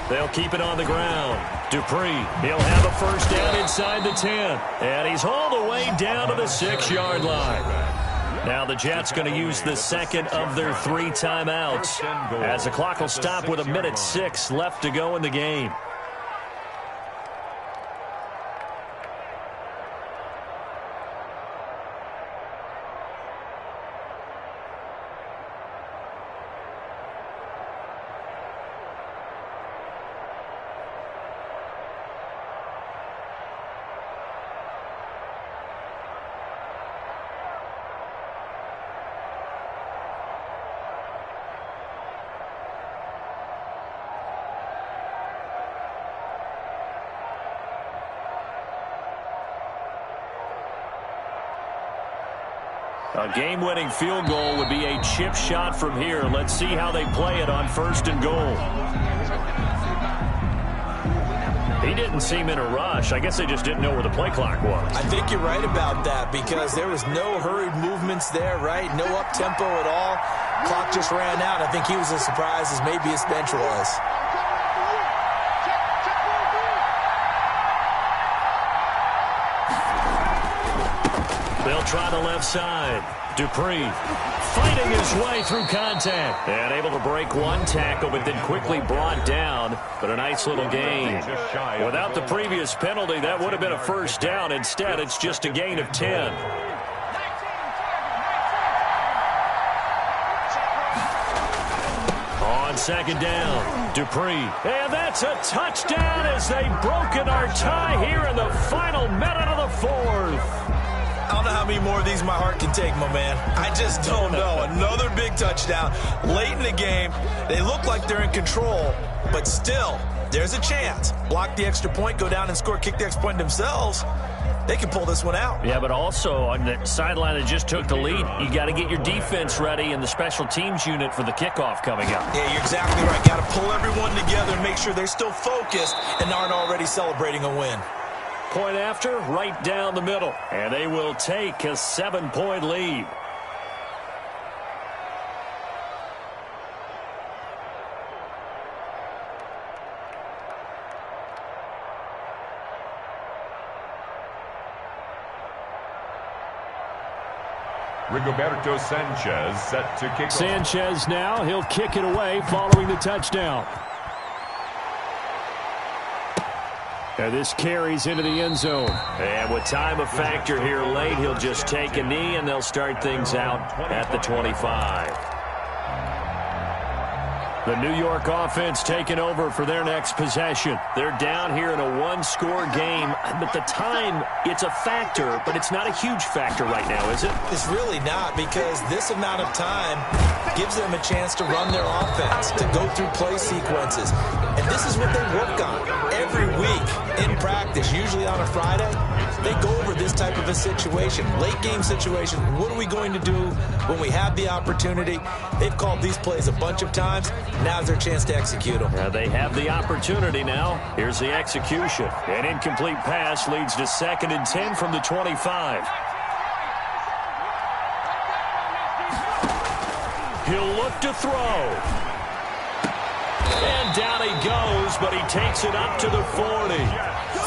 D: They'll keep it on the ground. Dupree, he'll have a first down inside the 10. And he's hauled away down to the 6-yard line. Now the Jets going to use the second of their 3 timeouts as the clock will stop with 1:06 left to go in the game. A game-winning field goal would be a chip shot from here. Let's see how they play it on 1st and goal. He didn't seem in a rush. I guess they just didn't know where the play clock was.
E: I think you're right about that because there was no hurried movements there, right? No up-tempo at all. Clock just ran out. I think he was as surprised as maybe his bench was.
D: They'll try the left side. Dupree fighting his way through contact. And able to break one tackle, but then quickly brought down. But a nice little gain. Without the previous penalty, that would have been a first down. Instead, it's just a gain of 10. On 2nd down, Dupree. And that's a touchdown as they've broken our tie here in the final minute of the 4th.
E: I don't know how many more of these my heart can take, my man. I just don't know. Another big touchdown late in the game. They look like they're in control, but still, there's a chance. Block the extra point, go down and score, kick the extra point themselves. They can pull this one out.
D: Yeah, but also on the sideline that just took the lead, you got to get your defense ready and the special teams unit for the kickoff coming up.
E: Yeah, you're exactly right. Got to pull everyone together and make sure they're still focused and aren't already celebrating a win.
D: Point after, right down the middle. And they will take a 7-point lead.
F: Rigoberto Sanchez set to kick off.
G: Sanchez now, he'll kick it away following the touchdown. And this carries into the end zone.
D: And with time a factor here late, he'll just take a knee and they'll start things out at the 25. The New York offense taking over for their next possession. They're down here in a one-score game, but the time, it's a factor, but it's not a huge factor right now, is it?
E: It's really not, because this amount of time gives them a chance to run their offense, to go through play sequences. And this is what they work on every week in practice, usually on a Friday. They go over this type of a situation, late game situation. What are we going to do when we have the opportunity? They've called these plays a bunch of times. Now's their chance to execute them.
D: They have the opportunity now. Here's the execution. An incomplete pass leads to 2nd and 10 from the 25. He'll look to throw. And And down he goes, but he takes it up to the 40.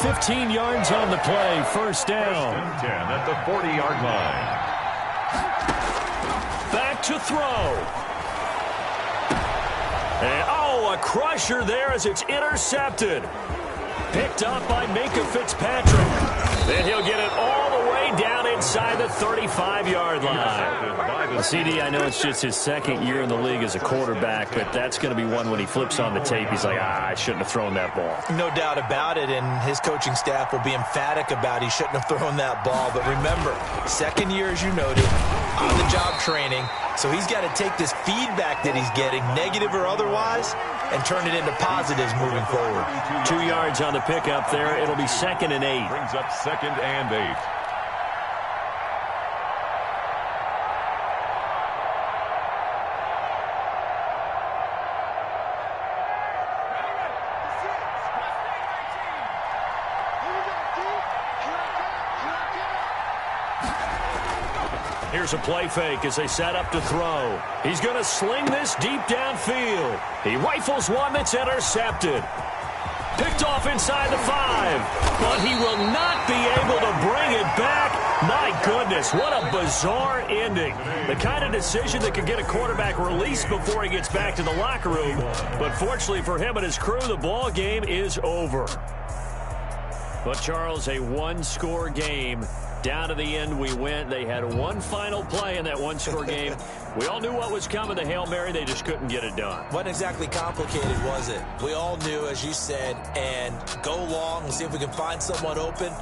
D: 15 yards on the play, first down.
F: 10 at the 40-yard line.
D: Back to throw. And, a crusher there as it's intercepted. Picked up by Minka Fitzpatrick. Then he'll get it all the way down inside the 35-yard line. CD, I know it's just his second year in the league as a quarterback, but that's going to be one when he flips on the tape. He's like, I shouldn't have thrown that ball.
E: No doubt about it, and his coaching staff will be emphatic about he shouldn't have thrown that ball. But remember, second year, as you noted, on-the-job training, so he's got to take this feedback that he's getting, negative or otherwise, and turn it into positives moving forward.
D: 2 yards on the pickup there. It'll be 2nd and 8.
F: Brings up 2nd and 8.
D: Here's a play fake as they set up to throw. He's going to sling this deep downfield. He rifles one that's intercepted. Picked off inside the 5, but he will not be able to bring it back. My goodness, what a bizarre ending. The kind of decision that could get a quarterback released before he gets back to the locker room. But fortunately for him and his crew, the ball game is over. But, Charles, a one-score game. Down to the end we went. They had one final play in that one-score game. We all knew what was coming, the Hail Mary. They just couldn't get it done.
E: Wasn't exactly complicated, was it? We all knew, as you said, and go long and see if we can find someone open.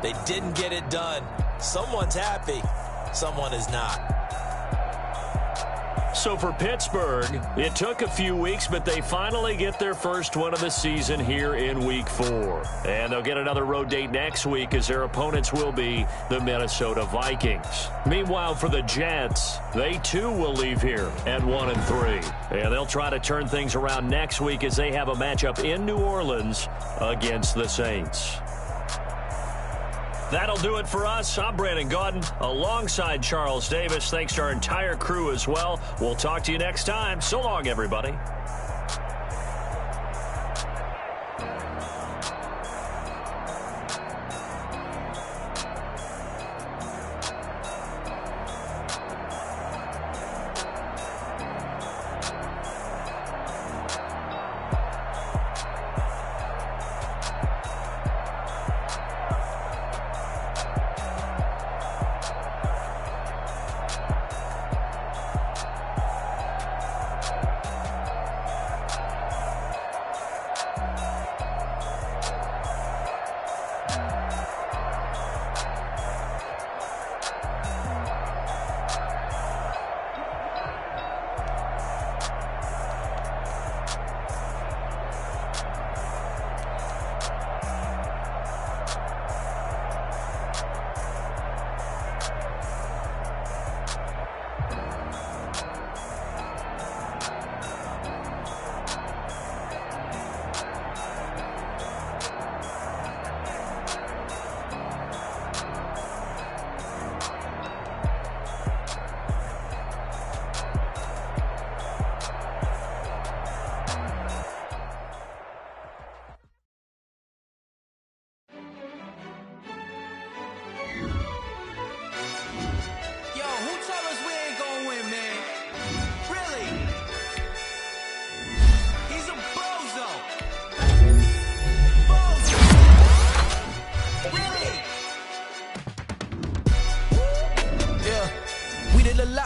E: They didn't get it done. Someone's happy. Someone is not.
D: So for Pittsburgh, it took a few weeks, but they finally get their first one of the season here in Week 4. And they'll get another road date next week as their opponents will be the Minnesota Vikings. Meanwhile, for the Jets, they too will leave here at 1-3. And they'll try to turn things around next week as they have a matchup in New Orleans against the Saints. That'll do it for us. I'm Brandon Gaudin alongside Charles Davis. Thanks to our entire crew as well. We'll talk to you next time. So long, everybody.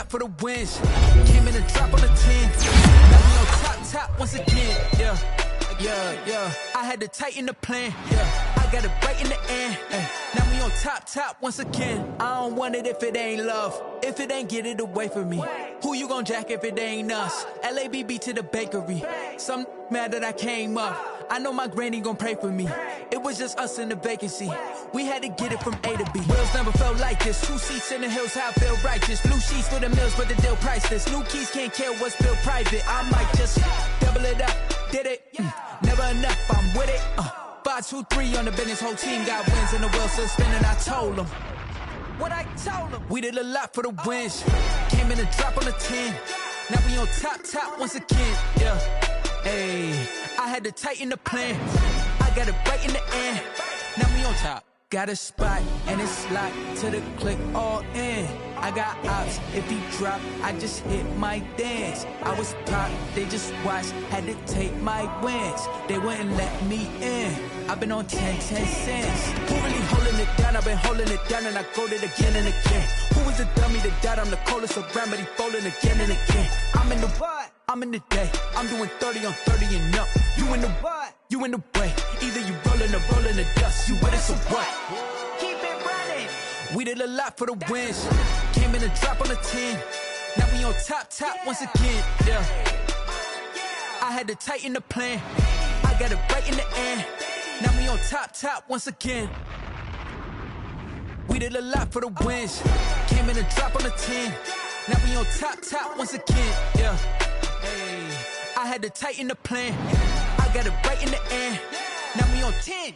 B: For the wins, came in a drop on the 10. Now we on top once again. Yeah. I had to tighten the plan. Yeah, I got it right in the end. Now we on top once again. I don't want it if it ain't love. If it ain't, get it away from me. Who you gon' jack if it ain't us? LABB to the bakery. Some mad that I came up. I know my granny gon' pray for me. It was just us in the vacancy. We had to get it from A to B. Wheels never felt like this. 2 seats in the hills, how I feel righteous. Blue sheets for the mills, but the deal priceless. New keys can't care what's still private. I might just double it up. Did it? Never enough, I'm with it. 5, 2, 3 on the business. Whole team got wins and the wheels still spinning. I told them what I told them. We did a lot for the wins. Came in a drop on the 10. Now we on top once again. Yeah. Hey, I had to tighten the plan. I got it right in the end. Now we on top. Got a spot and it's locked to the click all in. I got ops, if he drop, I just hit my dance. I was pop, they just watched, had to take my wins. They wouldn't let me in. I've been on 10 cents. Who really holding it down? I've been holding it down and I go it again and again. Who was the dummy that died? I'm the coldest around, but he folding again and again. I'm in the what? I'm in the day. I'm doing 30 on 30 and up. You in the what? You in the way. Either you rolling or rolling the dust. You with us or what? Keep it running. We did a lot for the wins. Came in a drop on the 10. Now we on top once again. Yeah. I had to tighten the plan. I got it right in the end. Now we on top once again. We did a lot for the wins. Came in a drop on the 10. Now we on top once again. Yeah. Hey. I had to tighten the plan. I got it right in the end. Now we on 10.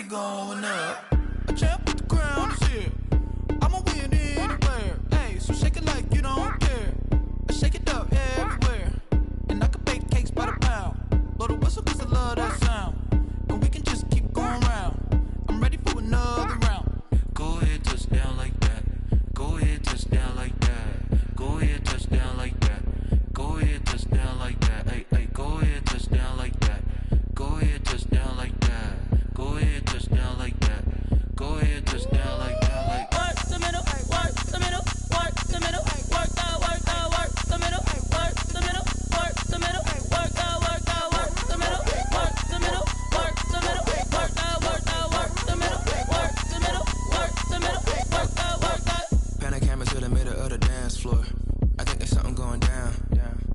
B: Going up, a champ with the crown is here. I'ma win anywhere. Hey, so shake it like you don't care. I shake it up everywhere, and I can bake cakes by the pound. Blow the whistle 'cause I love that sound, and we can just keep going round. I'm ready for another round. Go ahead, touch down like that. Go ahead, touch down like that. Go ahead, touch down like that. Go ahead, touch down like that. Hey, hey, go ahead, touch down like that. Go ahead, touch down like that. Go ahead, touch down like that. Go ahead, touch down like that. Like work the middle, work the middle, work the middle, work the middle, work the middle, work the middle, work the middle, work the middle, work the middle, work the middle, work the middle, work the
I: Pan a camera to the middle of the dance floor. I think there's something going down.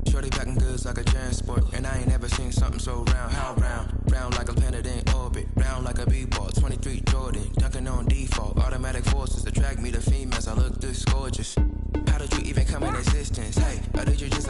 I: Shorty packing goods like a transport, and I ain't never seen something so round. How round? Round like a planet in orbit, round like a b-ball. 23 Jordan, dunking on default. Automatic forces attract me to females. I look this gorgeous. How did you even come in existence? Hey, or did you just